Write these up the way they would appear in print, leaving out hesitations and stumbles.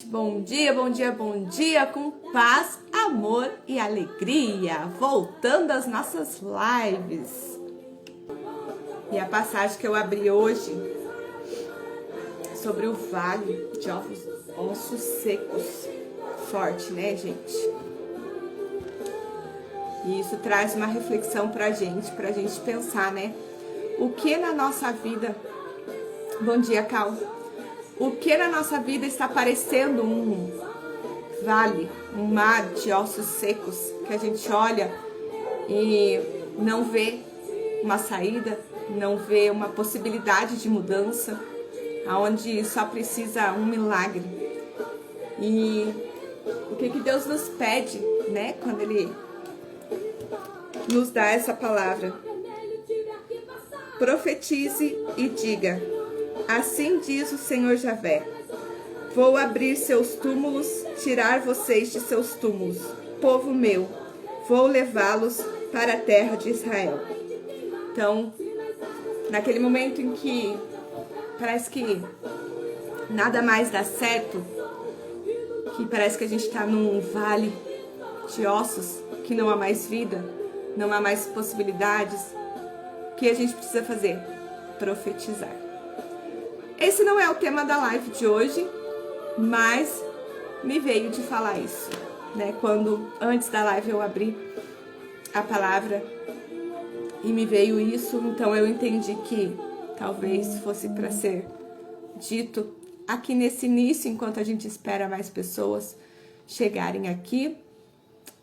Bom dia, bom dia, bom dia, com paz, amor e alegria, voltando às nossas lives. E a passagem que eu abri hoje, sobre o vale de ossos secos, forte, né, gente? E isso traz uma reflexão pra gente pensar, né? O que na nossa vida... Bom dia, Cal. O que na nossa vida está parecendo um vale, um mar de ossos secos, que a gente olha e não vê uma saída, não vê uma possibilidade de mudança, aonde só precisa um milagre. E o que Deus nos pede, né, quando Ele nos dá essa palavra? Profetize e diga: assim diz o Senhor Javé: vou abrir seus túmulos, tirar vocês de seus túmulos, povo meu, vou levá-los para a terra de Israel. Então, naquele momento em que parece que nada mais dá certo, que parece que a gente está num vale de ossos, que não há mais vida, não há mais possibilidades, o que a gente precisa fazer? Profetizar. Esse não é o tema da live de hoje, mas me veio de falar isso, né? Quando antes da live eu abri a palavra e me veio isso, então eu entendi que talvez fosse para ser dito aqui nesse início, enquanto a gente espera mais pessoas chegarem aqui.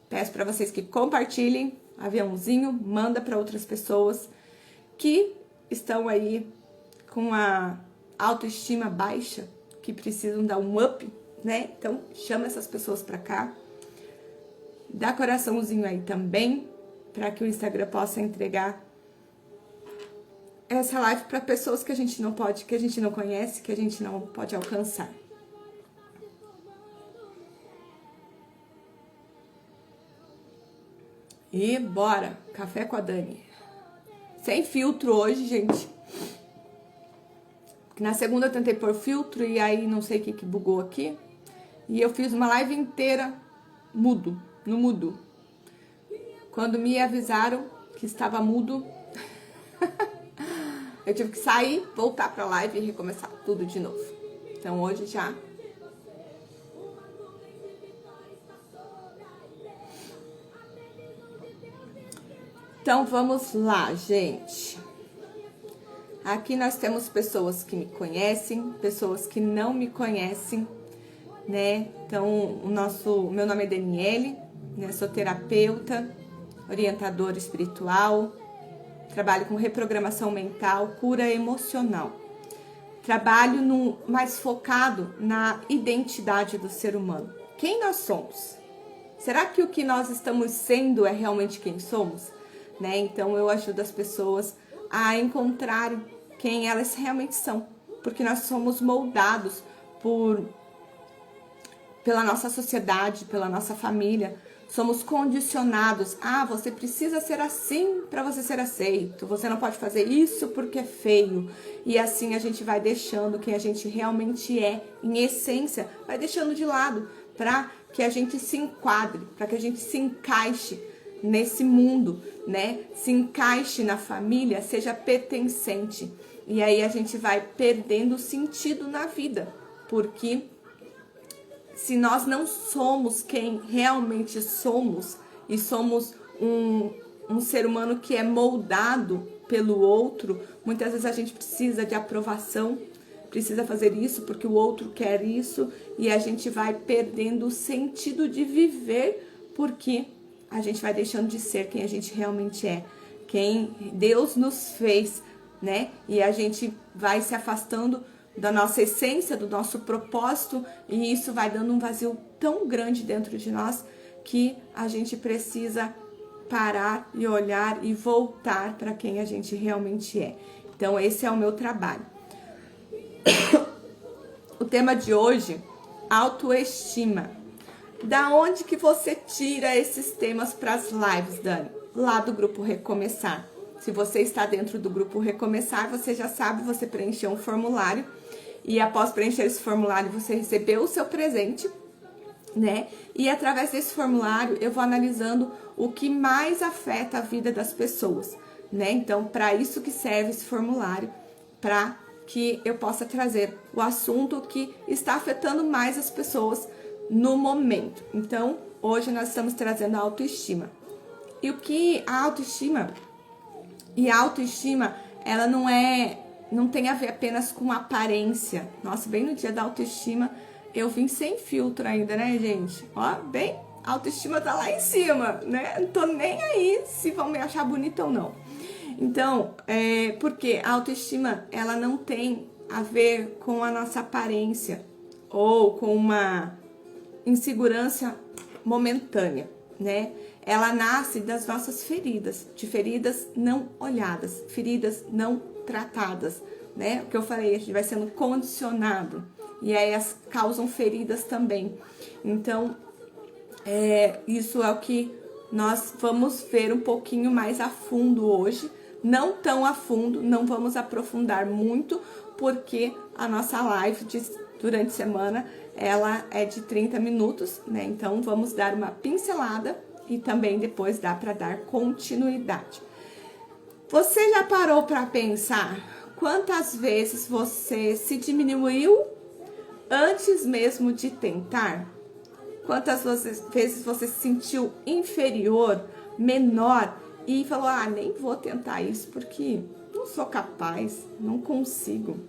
Peço para vocês que compartilhem, aviãozinho, manda para outras pessoas que estão aí com a autoestima baixa, que precisam dar um up, né? Então, chama essas pessoas pra cá. Dá coraçãozinho aí também, para que o Instagram possa entregar essa live para pessoas que a gente não pode, que a gente não conhece, que a gente não pode alcançar. E bora! Café com a Dani. Sem filtro hoje, gente. Na segunda eu tentei pôr filtro e aí não sei o que bugou aqui. E eu fiz uma live inteira mudo, no mudo. Quando me avisaram que estava mudo, eu tive que sair, voltar pra live e recomeçar tudo de novo. Então hoje já... Então vamos lá, gente. Aqui nós temos pessoas que me conhecem, pessoas que não me conhecem, né? Então, meu nome é Daniele, né? Sou terapeuta, orientadora espiritual, trabalho com reprogramação mental, cura emocional. Trabalho mais focado na identidade do ser humano. Quem nós somos? Será que o que nós estamos sendo é realmente quem somos? Né? Então, eu ajudo as pessoas a encontrarem quem elas realmente são, porque nós somos moldados pela nossa sociedade, pela nossa família, somos condicionados. Você precisa ser assim para você ser aceito, você não pode fazer isso porque é feio, e assim a gente vai deixando quem a gente realmente é, em essência, vai deixando de lado, para que a gente se enquadre, para que a gente se encaixe nesse mundo, né? Se encaixe na família, seja pertencente. E aí a gente vai perdendo sentido na vida, porque se nós não somos quem realmente somos, e somos um ser humano que é moldado pelo outro, muitas vezes a gente precisa de aprovação, precisa fazer isso porque o outro quer isso, e a gente vai perdendo o sentido de viver, porque a gente vai deixando de ser quem a gente realmente é, quem Deus nos fez, né? E a gente vai se afastando da nossa essência, do nosso propósito, e isso vai dando um vazio tão grande dentro de nós que a gente precisa parar e olhar e voltar para quem a gente realmente é. Então, esse é o meu trabalho. O tema de hoje, autoestima. Da onde que você tira esses temas para as lives, Dani? Lá do Grupo Recomeçar. Se você está dentro do Grupo Recomeçar, você já sabe, você preencheu um formulário E após preencher esse formulário, você recebeu o seu presente, né? E através desse formulário, eu vou analisando o que mais afeta a vida das pessoas, né? Então, para isso que serve esse formulário, para que eu possa trazer o assunto que está afetando mais as pessoas no momento. Então, hoje nós estamos trazendo a autoestima. E o que a autoestima... E a autoestima, ela não tem a ver apenas com aparência. Nossa, bem no dia da autoestima, eu vim sem filtro ainda, né, gente? Ó, bem, a autoestima tá lá em cima, né? Não tô nem aí se vão me achar bonita ou não. Então, porque a autoestima, ela não tem a ver com a nossa aparência ou com uma insegurança momentânea, né? Ela nasce das nossas feridas, de feridas não olhadas, feridas não tratadas, né? O que eu falei, a gente vai sendo condicionado e aí elas causam feridas também. Então, isso é o que nós vamos ver um pouquinho mais a fundo hoje. Não tão a fundo, não vamos aprofundar muito, porque a nossa live durante a semana, ela é de 30 minutos, né? Então, vamos dar uma pincelada e também depois dá para dar continuidade. Você já parou para pensar quantas vezes você se diminuiu antes mesmo de tentar? Quantas vezes você se sentiu inferior, menor e falou, nem vou tentar isso porque não sou capaz, não consigo.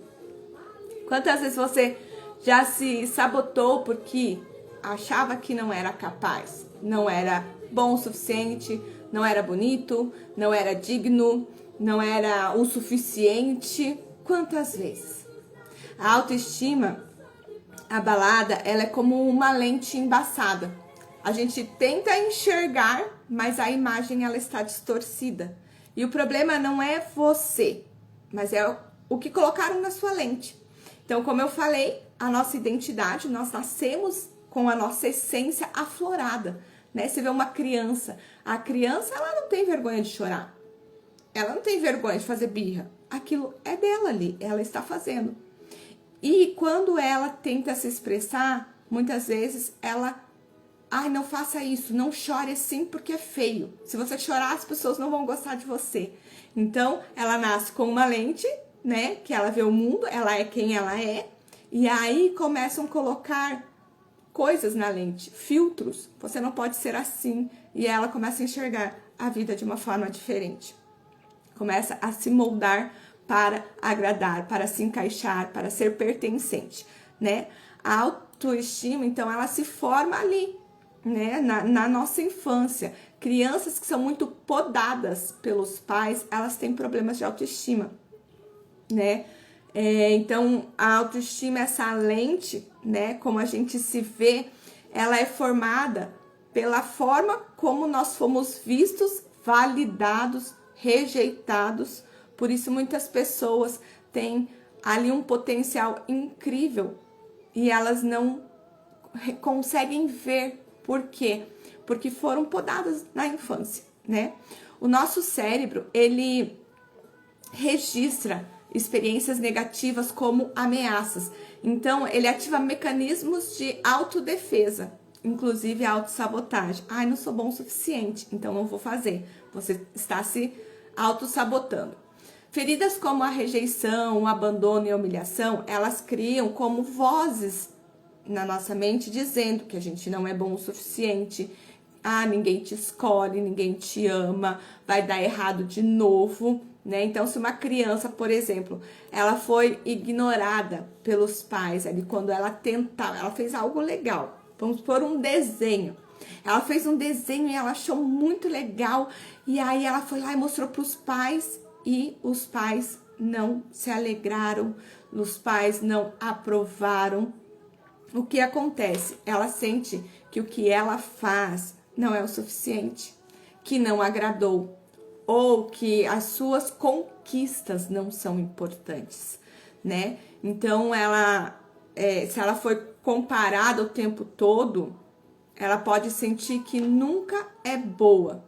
Quantas vezes você já se sabotou porque achava que não era capaz, não era bom o suficiente, não era bonito, não era digno, não era o suficiente? Quantas vezes? A autoestima abalada, ela é como uma lente embaçada. A gente tenta enxergar, mas a imagem ela está distorcida. E o problema não é você, mas é o que colocaram na sua lente. Então, como eu falei, a nossa identidade, nós nascemos com a nossa essência aflorada, né? Você vê uma criança, a criança ela não tem vergonha de chorar, ela não tem vergonha de fazer birra, aquilo é dela ali, ela está fazendo. E quando ela tenta se expressar, muitas vezes ela, não faça isso, não chore assim porque é feio. Se você chorar, as pessoas não vão gostar de você. Então, ela nasce com uma lente, né, que ela vê o mundo, ela é quem ela é, e aí começam a colocar coisas na lente, filtros. Você não pode ser assim, e ela começa a enxergar a vida de uma forma diferente. Começa a se moldar para agradar, para se encaixar, para ser pertencente, né? A autoestima, então, ela se forma ali, né? Na nossa infância. Crianças que são muito podadas pelos pais, elas têm problemas de autoestima, né? Então, a autoestima, essa lente, né? Como a gente se vê, ela é formada pela forma como nós fomos vistos, validados, rejeitados. Por isso, muitas pessoas têm ali um potencial incrível e elas não conseguem ver. Por quê? Porque foram podadas na infância, né? O nosso cérebro, ele registra experiências negativas como ameaças. Então, ele ativa mecanismos de autodefesa, inclusive a autossabotagem. Não sou bom o suficiente, então não vou fazer. Você está se autossabotando. Feridas como a rejeição, o abandono e a humilhação, elas criam como vozes na nossa mente dizendo que a gente não é bom o suficiente. Ninguém te escolhe, ninguém te ama, vai dar errado de novo, né? Então, se uma criança, por exemplo, ela foi ignorada pelos pais ali quando ela tentava, ela fez algo legal, vamos pôr um desenho. Ela fez um desenho e ela achou muito legal, e aí ela foi lá e mostrou para os pais, e os pais não se alegraram, os pais não aprovaram. O que acontece? Ela sente que o que ela faz não é o suficiente, que não agradou, ou que as suas conquistas não são importantes, né? Então, se ela foi comparada o tempo todo, ela pode sentir que nunca é boa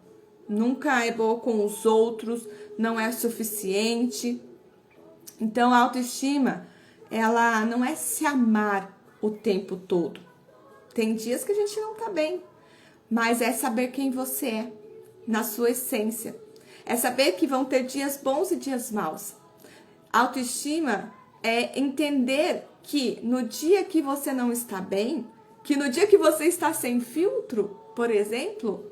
com os outros, não é suficiente. Então, a autoestima, ela não é se amar o tempo todo. Tem dias que a gente não tá bem, mas é saber quem você é, na sua essência. É saber que vão ter dias bons e dias maus. Autoestima é entender que no dia que você não está bem, que no dia que você está sem filtro, por exemplo,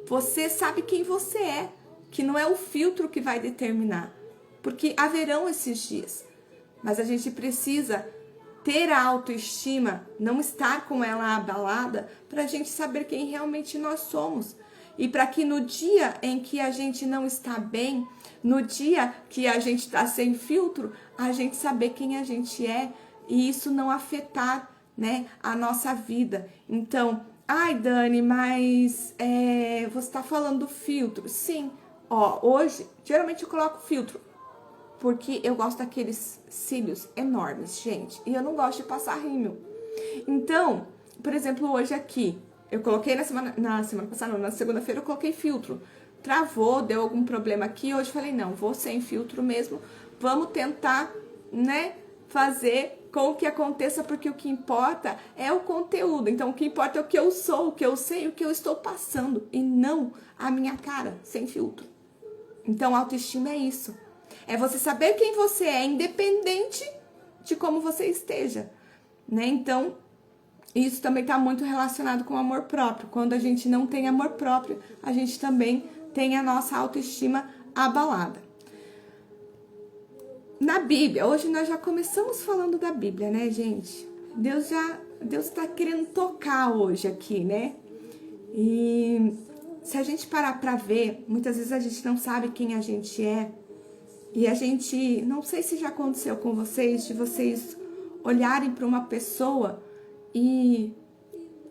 você sabe quem você é, que não é o filtro que vai determinar, porque haverão esses dias. Mas a gente precisa ter a autoestima, não estar com ela abalada, para a gente saber quem realmente nós somos. E para que no dia em que a gente não está bem, no dia que a gente está sem filtro, a gente saber quem a gente é e isso não afetar, né, a nossa vida. Então, ai Dani, mas você está falando do filtro. Sim, hoje, geralmente eu coloco filtro, porque eu gosto daqueles cílios enormes, gente, e eu não gosto de passar rímel. Então, por exemplo, hoje aqui, eu coloquei na semana passada, na segunda-feira eu coloquei filtro. Travou, deu algum problema aqui, hoje falei, não, vou sem filtro mesmo, vamos tentar, né, fazer com que aconteça, porque o que importa é o conteúdo. Então, o que importa é o que eu sou, o que eu sei, o que eu estou passando, e não a minha cara, sem filtro. Então, autoestima é isso. É você saber quem você é, independente de como você esteja, né? Então, isso também está muito relacionado com o amor próprio. Quando a gente não tem amor próprio, a gente também tem a nossa autoestima abalada. Na Bíblia, hoje nós já começamos falando da Bíblia, né, gente? Deus está querendo tocar hoje aqui, né? E se a gente parar para ver, muitas vezes a gente não sabe quem a gente é. E a gente, não sei se já aconteceu com vocês, de vocês olharem para uma pessoa e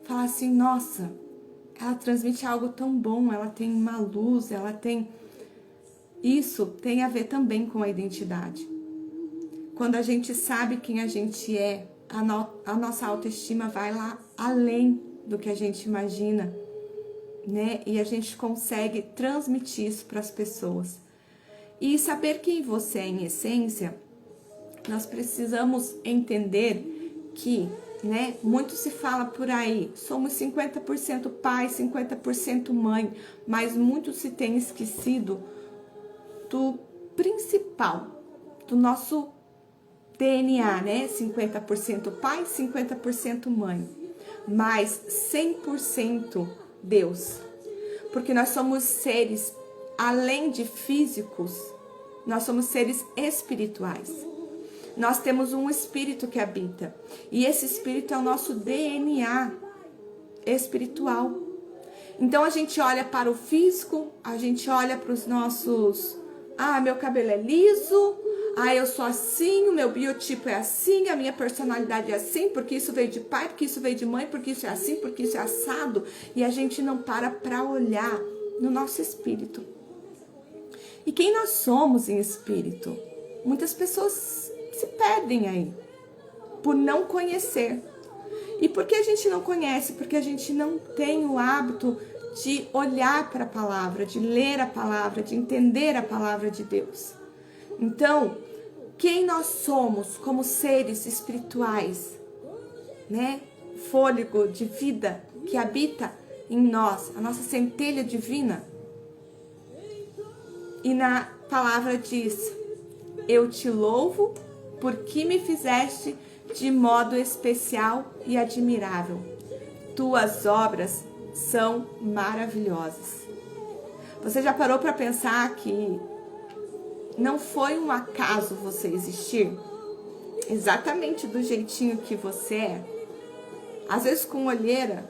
falar assim, nossa, ela transmite algo tão bom, ela tem uma luz, ela tem... Isso tem a ver também com a identidade. Quando a gente sabe quem a gente é, a nossa autoestima vai lá além do que a gente imagina, né? E a gente consegue transmitir isso para as pessoas. E saber quem você é em essência, nós precisamos entender que, né, muito se fala por aí, somos 50% pai, 50% mãe, mas muito se tem esquecido do principal, do nosso DNA, né? 50% pai, 50% mãe, mas 100% Deus. Porque nós somos seres, além de físicos, nós somos seres espirituais. Nós temos um espírito que habita. E esse espírito é o nosso DNA espiritual. Então a gente olha para o físico, a gente olha para os nossos... Ah, meu cabelo é liso, eu sou assim, o meu biotipo é assim, a minha personalidade é assim, porque isso veio de pai, porque isso veio de mãe, porque isso é assim, porque isso é assado. E a gente não para olhar no nosso espírito. E quem nós somos em espírito? Muitas pessoas se perdem aí, por não conhecer. E por que a gente não conhece? Porque a gente não tem o hábito de olhar para a palavra, de ler a palavra, de entender a palavra de Deus. Então, quem nós somos como seres espirituais, né? Fôlego de vida que habita em nós, a nossa centelha divina. E na palavra diz, eu te louvo porque me fizeste de modo especial e admirável. Tuas obras são maravilhosas. Você já parou para pensar que não foi um acaso você existir? Exatamente do jeitinho que você é. Às vezes com olheira,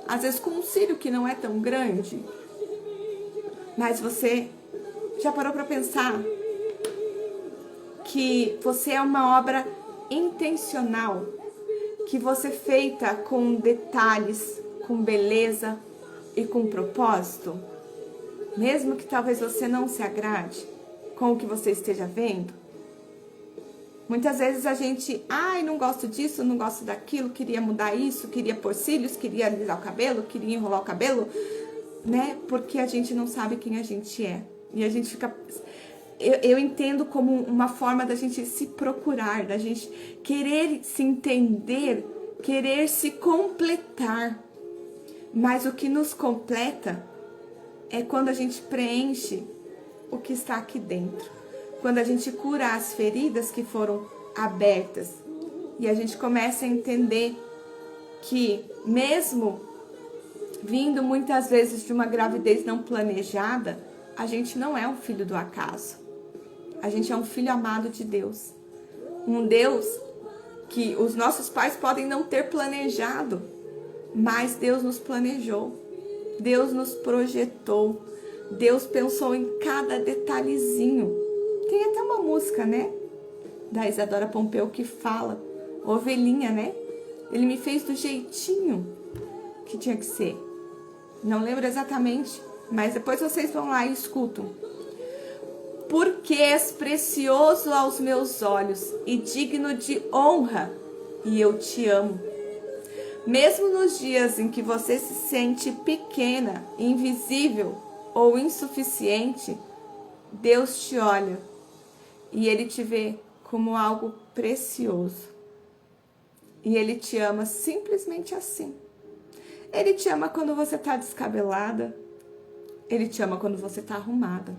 às vezes com um cílio que não é tão grande. Mas você já parou para pensar que você é uma obra intencional, que você é feita com detalhes, com beleza e com propósito? Mesmo que talvez você não se agrade com o que você esteja vendo. Muitas vezes a gente, não gosto disso, não gosto daquilo, queria mudar isso, queria pôr cílios, queria alisar o cabelo, queria enrolar o cabelo, né? Porque a gente não sabe quem a gente é. E a gente fica eu entendo como uma forma da gente se procurar, da gente querer se entender, querer se completar. Mas o que nos completa é quando a gente preenche o que está aqui dentro. Quando a gente cura as feridas que foram abertas. E a gente começa a entender que mesmo vindo muitas vezes de uma gravidez não planejada, a gente não é um filho do acaso. A gente é um filho amado de Deus. Um Deus que os nossos pais podem não ter planejado, mas Deus nos planejou. Deus nos projetou. Deus pensou em cada detalhezinho. Tem até uma música, né? Da Isadora Pompeu que fala, ovelhinha, né? Ele me fez do jeitinho que tinha que ser. Não lembro exatamente, mas depois vocês vão lá e escutam. Porque és precioso aos meus olhos e digno de honra, e eu te amo. Mesmo nos dias em que você se sente pequena, invisível ou insuficiente, Deus te olha e Ele te vê como algo precioso. E Ele te ama simplesmente assim. Ele te ama quando você está descabelada. Ele te ama quando você está arrumada.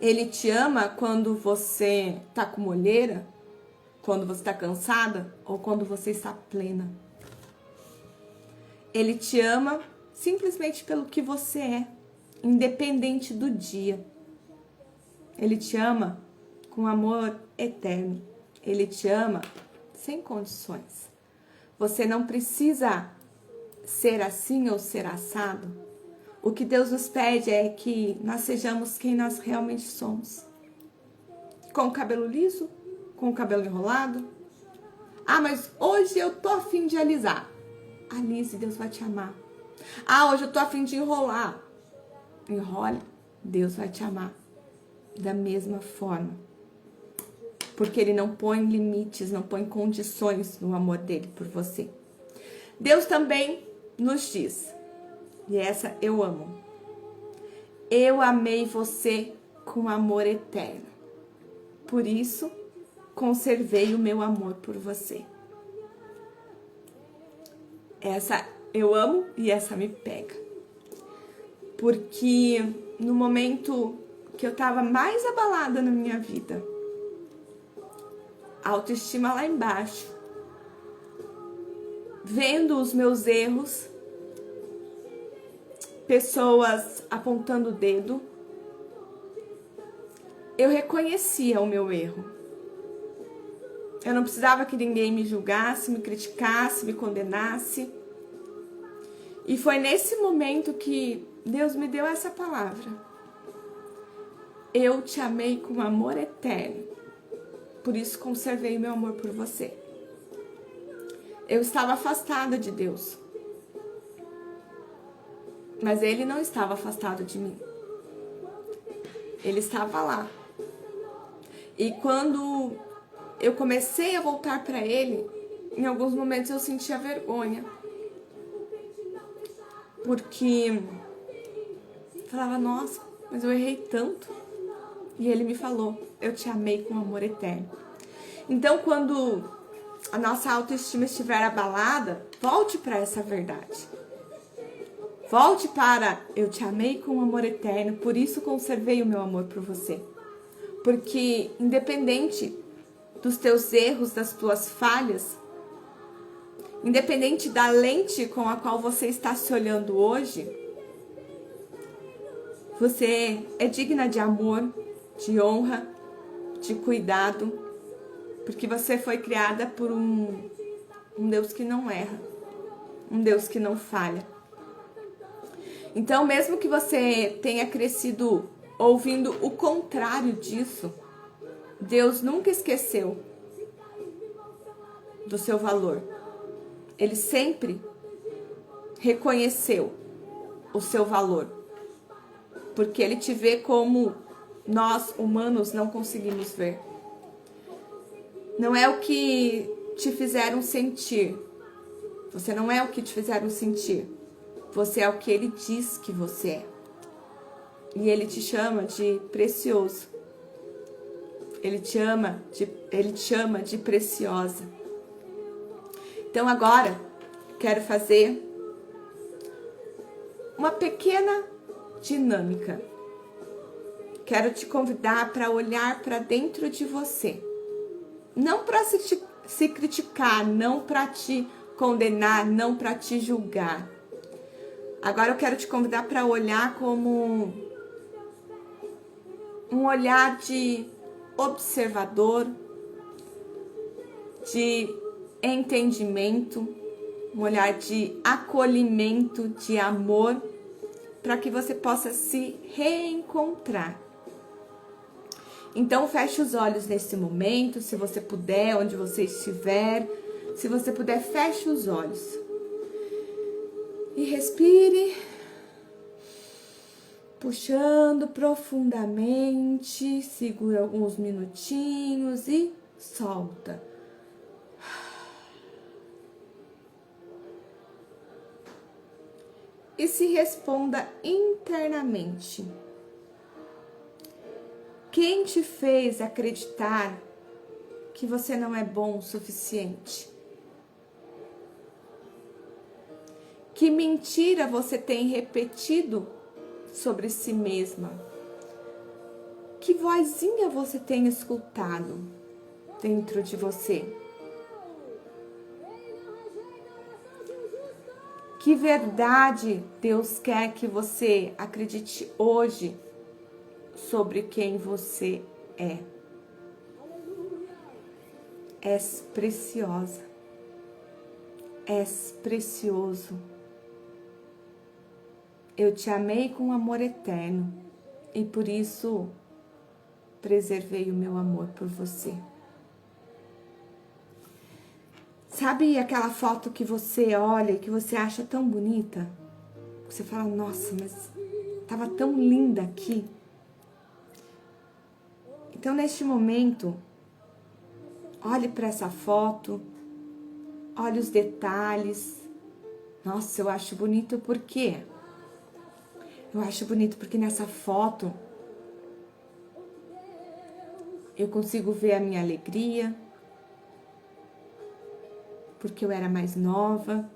Ele te ama quando você está com olheira, quando você está cansada ou quando você está plena. Ele te ama simplesmente pelo que você é, independente do dia. Ele te ama com amor eterno. Ele te ama sem condições. Você não precisa ser assim ou ser assado. O que Deus nos pede é que nós sejamos quem nós realmente somos. Com o cabelo liso, com o cabelo enrolado. Ah, mas hoje eu tô a fim de alisar. Alise, Deus vai te amar. Ah, hoje eu tô a fim de enrolar. Enrole, Deus vai te amar. Da mesma forma. Porque Ele não põe limites, não põe condições no amor dele por você. Deus também nos diz, e essa eu amo: eu amei você com amor eterno. Por isso, conservei o meu amor por você. Essa eu amo e essa me pega. Porque no momento que eu estava mais abalada na minha vida, autoestima lá embaixo, vendo os meus erros, pessoas apontando o dedo, eu reconhecia o meu erro. Eu não precisava que ninguém me julgasse, me criticasse, me condenasse. E foi nesse momento que Deus me deu essa palavra. Eu te amei com amor eterno. Por isso conservei meu amor por você. Eu estava afastada de Deus. Mas Ele não estava afastado de mim. Ele estava lá. E quando eu comecei a voltar para Ele, em alguns momentos eu sentia vergonha. Porque falava, nossa, mas eu errei tanto. E Ele me falou, eu te amei com amor eterno. Então, quando a nossa autoestima estiver abalada, volte para essa verdade. Volte para, eu te amei com amor eterno, por isso conservei o meu amor por você. Porque, independente dos teus erros, das tuas falhas, independente da lente com a qual você está se olhando hoje, você é digna de amor, de honra, de cuidado, porque você foi criada por um Deus que não erra, um Deus que não falha. Então, mesmo que você tenha crescido ouvindo o contrário disso, Deus nunca esqueceu do seu valor. Ele sempre reconheceu o seu valor, porque Ele te vê como nós, humanos, não conseguimos ver. Não é o que te fizeram sentir. Você não é o que te fizeram sentir. Você é o que Ele diz que você é. E Ele te chama de precioso. Ele te chama de preciosa. Então agora, quero fazer uma pequena dinâmica. Quero te convidar para olhar para dentro de você. Não para se criticar, não para te condenar, não para te julgar. Agora eu quero te convidar para olhar como um olhar de observador, de entendimento, um olhar de acolhimento, de amor, para que você possa se reencontrar. Então feche os olhos nesse momento, se você puder, onde você estiver. Se você puder, feche os olhos. E respire, puxando profundamente, segura alguns minutinhos e solta. E se responda internamente. Quem te fez acreditar que você não é bom o suficiente? Que mentira você tem repetido sobre si mesma? Que vozinha você tem escutado dentro de você? Que verdade Deus quer que você acredite hoje sobre quem você é? És preciosa. És precioso. Eu te amei com amor eterno e por isso preservei o meu amor por você. Sabe aquela foto que você olha e que você acha tão bonita? Você fala, nossa, mas estava tão linda aqui. Então, neste momento, olhe para essa foto, olhe os detalhes. Nossa, eu acho bonito por quê? Eu acho bonito porque nessa foto eu consigo ver a minha alegria, porque eu era mais nova.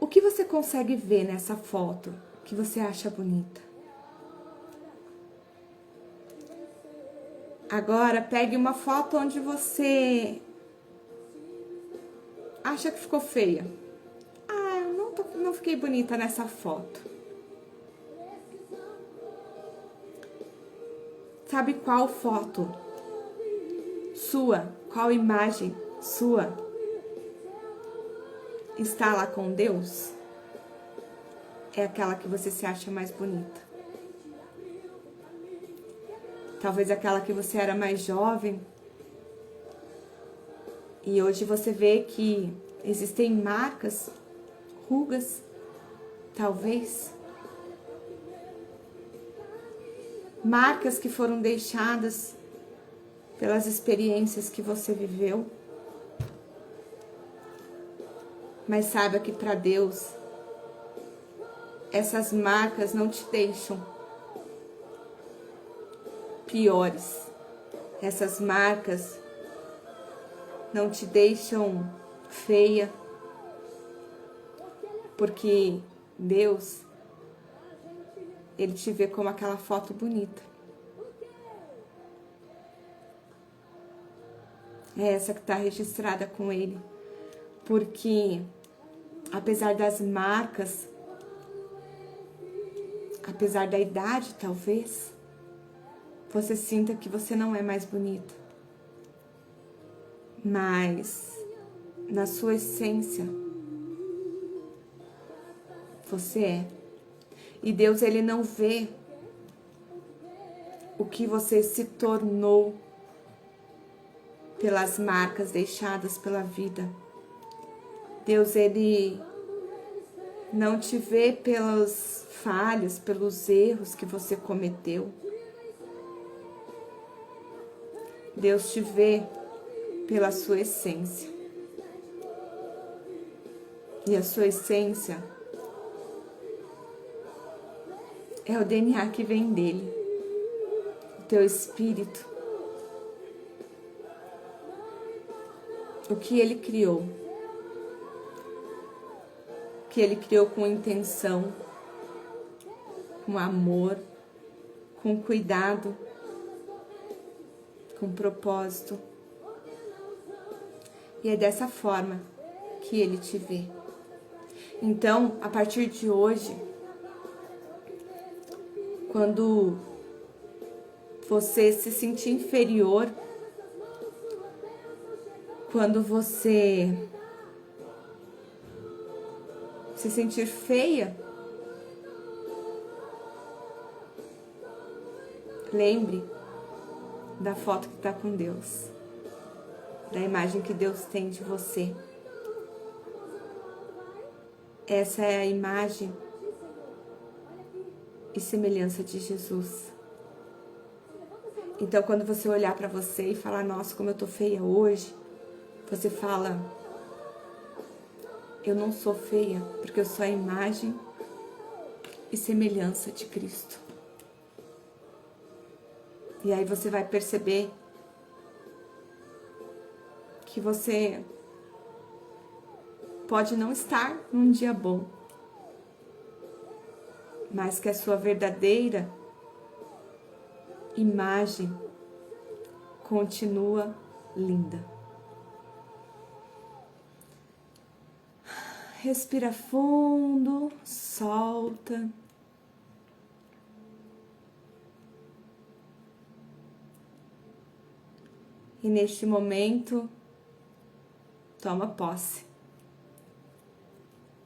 O que você consegue ver nessa foto que você acha bonita? Agora pegue uma foto onde você acha que ficou feia. Ah, eu não fiquei bonita nessa foto. Sabe qual foto sua, qual imagem sua está lá com Deus? É aquela que você se acha mais bonita. Talvez aquela que você era mais jovem e hoje você vê que existem marcas, rugas, talvez. Marcas que foram deixadas pelas experiências que você viveu. Mas saiba que para Deus, essas marcas não te deixam piores. Essas marcas não te deixam feia. Porque Deus, Ele te vê como aquela foto bonita. É essa que está registrada com Ele. Porque, apesar das marcas, apesar da idade, talvez, você sinta que você não é mais bonita. Mas, na sua essência, você é. E Deus, Ele não vê o que você se tornou pelas marcas deixadas pela vida. Deus, Ele não te vê pelas falhas, pelos erros que você cometeu. Deus te vê pela sua essência. E a sua essência É o DNA que vem dele, o teu espírito, o que ele criou. Que ele criou com intenção, com amor, com cuidado, com propósito. E é dessa forma que ele te vê. Então, a partir de hoje, quando você se sentir inferior, quando você se sentir feia, lembre da foto que está com Deus, da imagem que Deus tem de você. Essa é a imagem e semelhança de Jesus. Então, quando você olhar para você e falar, nossa, como eu tô feia hoje, você fala, eu não sou feia, porque eu sou a imagem e semelhança de Cristo. E aí você vai perceber que você pode não estar num dia bom, mas que a sua verdadeira imagem continua linda. Respira fundo, solta. E neste momento, toma posse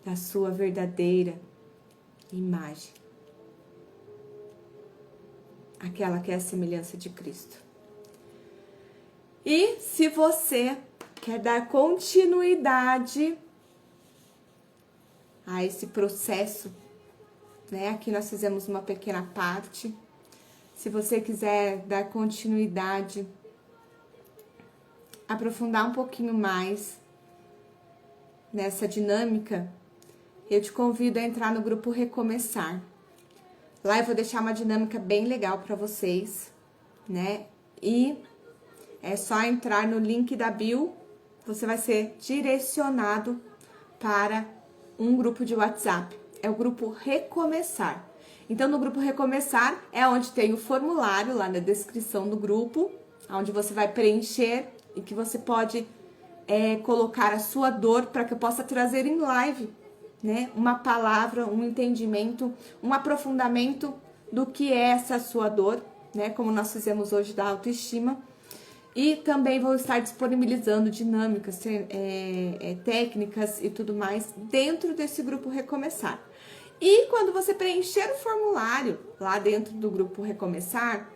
da sua verdadeira imagem. Aquela que é a semelhança de Cristo. E se você quer dar continuidade a esse processo, né? Aqui nós fizemos uma pequena parte. Se você quiser dar continuidade, aprofundar um pouquinho mais nessa dinâmica, eu te convido a entrar no grupo Recomeçar. Lá eu vou deixar uma dinâmica bem legal para vocês, né? E é só entrar no link da bio, você vai ser direcionado para um grupo de WhatsApp. É o grupo Recomeçar. Então, no grupo Recomeçar é onde tem o formulário lá na descrição do grupo, onde você vai preencher e que você pode colocar a sua dor para que eu possa trazer em live, né? Uma palavra, um entendimento, um aprofundamento do que é essa sua dor, né? Como nós fizemos hoje da autoestima. E também vou estar disponibilizando dinâmicas, técnicas e tudo mais dentro desse grupo Recomeçar. E quando você preencher o formulário lá dentro do grupo Recomeçar,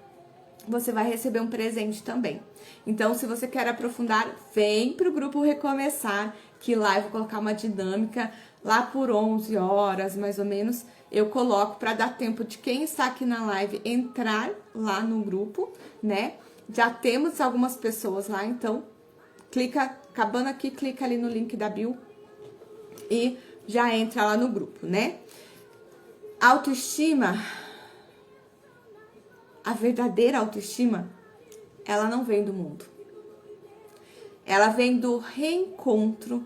você vai receber um presente também. Então, se você quer aprofundar, vem para o grupo Recomeçar, que lá eu vou colocar uma dinâmica, lá por 11 horas, mais ou menos, eu coloco para dar tempo de quem está aqui na live entrar lá no grupo, né? Já temos algumas pessoas lá, então, acabando aqui, clica ali no link da bio e já entra lá no grupo, né? Autoestima, a verdadeira autoestima, ela não vem do mundo. Ela vem do reencontro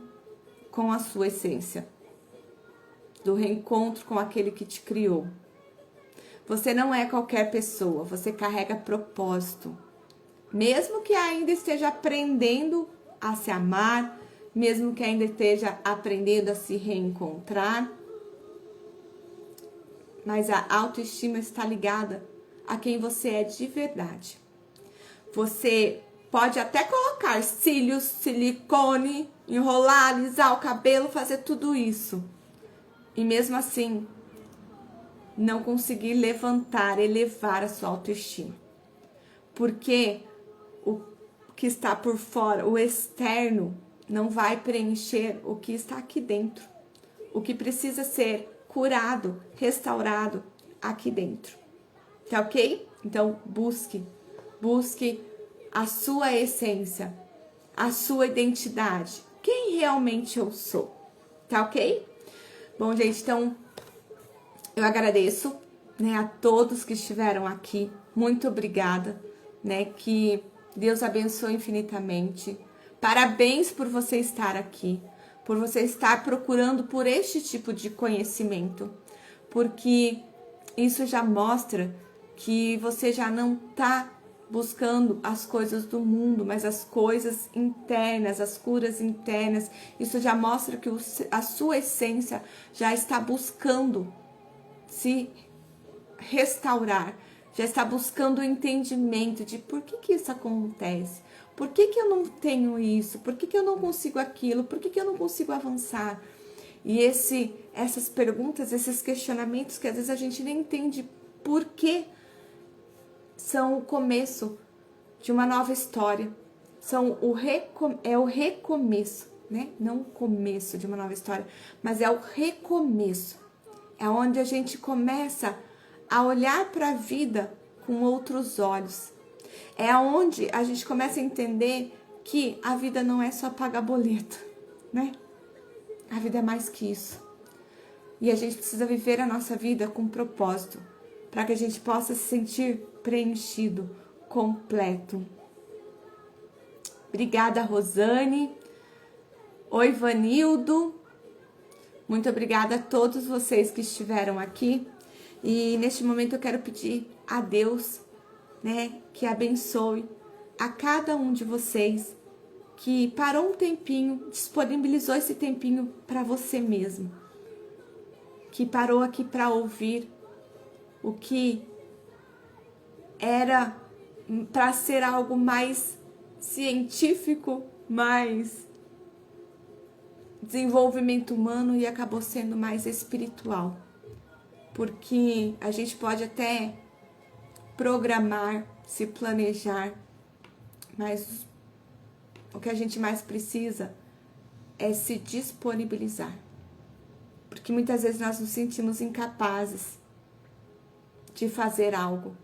com a sua essência. Do reencontro com aquele que te criou. Você não é qualquer pessoa, você carrega propósito. Mesmo que ainda esteja aprendendo a se amar, mesmo que ainda esteja aprendendo a se reencontrar, mas a autoestima está ligada a quem você é de verdade. Você pode até colocar cílios, silicone, enrolar, alisar o cabelo, fazer tudo isso. E mesmo assim, não conseguir levantar, elevar a sua autoestima. Porque o que está por fora, o externo, não vai preencher o que está aqui dentro. O que precisa ser curado, restaurado aqui dentro. Tá ok? Então, busque a sua essência, a sua identidade. Quem realmente eu sou. Tá ok? Bom, gente, então, eu agradeço, né, a todos que estiveram aqui. Muito obrigada, né? Que Deus abençoe infinitamente. Parabéns por você estar aqui, por você estar procurando por este tipo de conhecimento, porque isso já mostra que você já não está buscando as coisas do mundo, mas as coisas internas, as curas internas. Isso já mostra que a sua essência já está buscando se restaurar, já está buscando o entendimento de por que isso acontece, por que eu não tenho isso, por que eu não consigo aquilo, por que eu não consigo avançar. E essas perguntas, esses questionamentos que às vezes a gente nem entende por que, são o começo de uma nova história, é o recomeço, né? Não o começo de uma nova história, mas é o recomeço. É onde a gente começa a olhar para a vida com outros olhos. É onde a gente começa a entender que a vida não é só pagar boleto, né? A vida é mais que isso. E a gente precisa viver a nossa vida com propósito, para que a gente possa se sentir preenchido, completo. Obrigada, Rosane. Oi, Vanildo. Muito obrigada a todos vocês que estiveram aqui. E neste momento eu quero pedir a Deus, né, que abençoe a cada um de vocês que parou um tempinho, disponibilizou esse tempinho para você mesmo, que parou aqui para ouvir o que era para ser algo mais científico, mais desenvolvimento humano, e acabou sendo mais espiritual. Porque a gente pode até programar, se planejar, mas o que a gente mais precisa é se disponibilizar. Porque muitas vezes nós nos sentimos incapazes de fazer algo,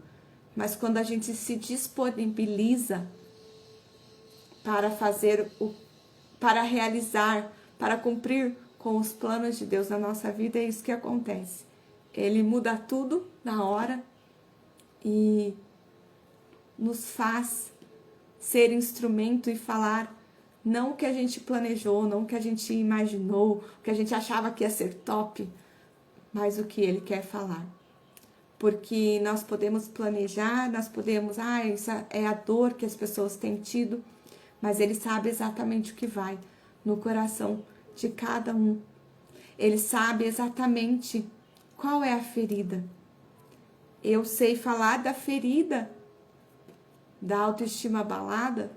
mas quando a gente se disponibiliza para para realizar, para cumprir com os planos de Deus na nossa vida, é isso que acontece. Ele muda tudo na hora e nos faz ser instrumento e falar não o que a gente planejou, não o que a gente imaginou, o que a gente achava que ia ser top, mas o que ele quer falar. Porque nós podemos planejar, nós podemos, isso é a dor que as pessoas têm tido, mas ele sabe exatamente o que vai no coração de cada um. Ele sabe exatamente qual é a ferida. Eu sei falar da ferida da autoestima abalada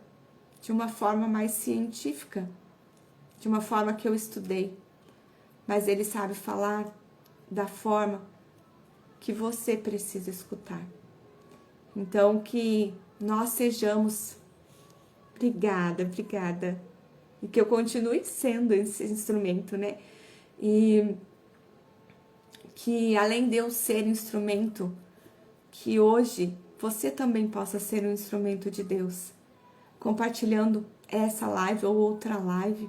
de uma forma mais científica, de uma forma que eu estudei. Mas ele sabe falar da forma que você precisa escutar. Então, que nós sejamos, obrigada, e que eu continue sendo esse instrumento, né? E que além de eu ser instrumento, que hoje você também possa ser um instrumento de Deus, compartilhando essa live ou outra live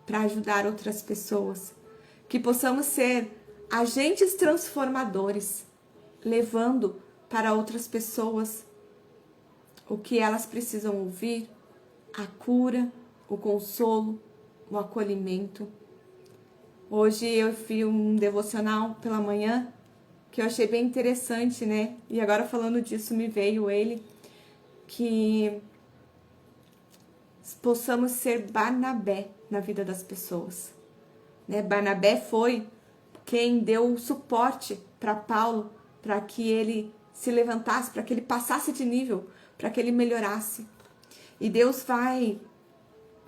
para ajudar outras pessoas, que possamos ser agentes transformadores, levando para outras pessoas o que elas precisam ouvir, a cura, o consolo, o acolhimento. Hoje eu vi um devocional pela manhã que eu achei bem interessante, né? E agora falando disso me veio ele, que possamos ser Barnabé na vida das pessoas, né? Barnabé foi quem deu o suporte para Paulo, para que ele se levantasse, para que ele passasse de nível, para que ele melhorasse. E Deus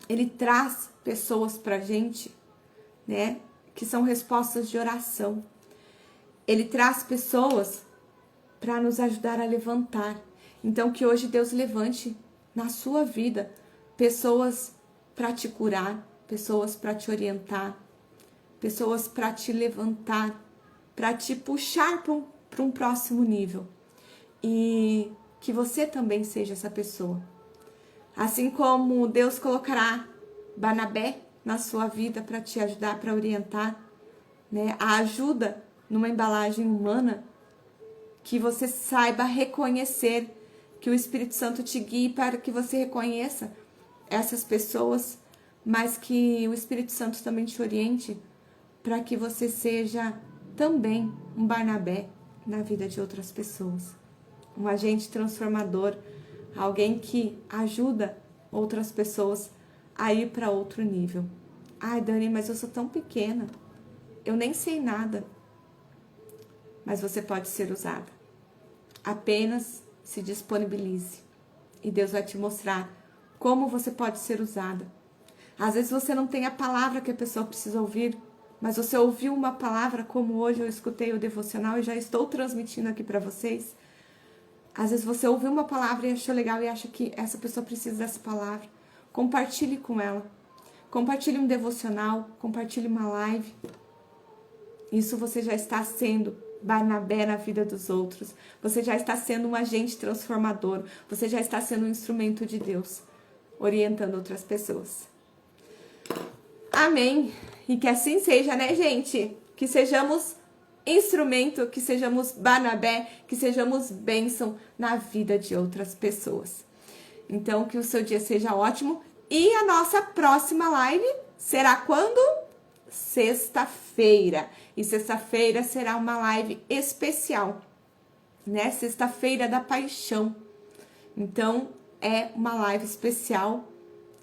ele traz pessoas para a gente, né? Que são respostas de oração. Ele traz pessoas para nos ajudar a levantar. Então, que hoje Deus levante na sua vida pessoas para te curar, pessoas para te orientar, pessoas para te levantar, para te puxar para um próximo nível. E que você também seja essa pessoa. Assim como Deus colocará Barnabé na sua vida para te ajudar, para orientar, né? A ajuda numa embalagem humana que você saiba reconhecer, que o Espírito Santo te guie para que você reconheça essas pessoas, mas que o Espírito Santo também te oriente para que você seja também um Barnabé na vida de outras pessoas. Um agente transformador, alguém que ajuda outras pessoas a ir para outro nível. Ai, Dani, mas eu sou tão pequena, eu nem sei nada. Mas você pode ser usada. Apenas se disponibilize e Deus vai te mostrar como você pode ser usada. Às vezes você não tem a palavra que a pessoa precisa ouvir, mas você ouviu uma palavra, como hoje eu escutei o devocional e já estou transmitindo aqui para vocês. Às vezes você ouviu uma palavra e achou legal e acha que essa pessoa precisa dessa palavra. Compartilhe com ela. Compartilhe um devocional, compartilhe uma live. Isso você já está sendo Barnabé na vida dos outros. Você já está sendo um agente transformador. Você já está sendo um instrumento de Deus, orientando outras pessoas. Amém. E que assim seja, né, gente? Que sejamos instrumento, que sejamos Barnabé, que sejamos bênção na vida de outras pessoas. Então, que o seu dia seja ótimo. E a nossa próxima live será quando? Sexta-feira. E sexta-feira será uma live especial, né? Sexta-feira da Paixão. Então, é uma live especial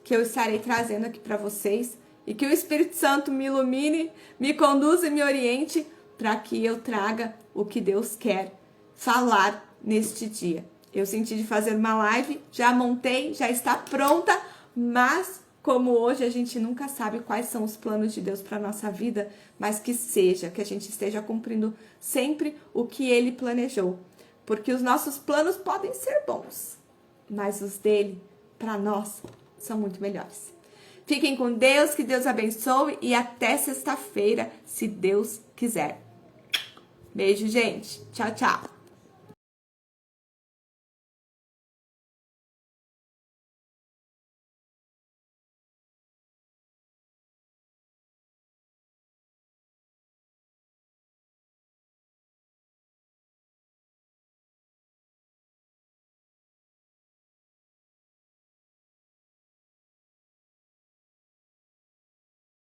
que eu estarei trazendo aqui para vocês. E que o Espírito Santo me ilumine, me conduza e me oriente para que eu traga o que Deus quer falar neste dia. Eu senti de fazer uma live, já montei, já está pronta, mas como hoje a gente nunca sabe quais são os planos de Deus para a nossa vida, mas que a gente esteja cumprindo sempre o que Ele planejou. Porque os nossos planos podem ser bons, mas os dele, para nós, são muito melhores. Fiquem com Deus, que Deus abençoe e até sexta-feira, se Deus quiser. Beijo, gente. Tchau, tchau.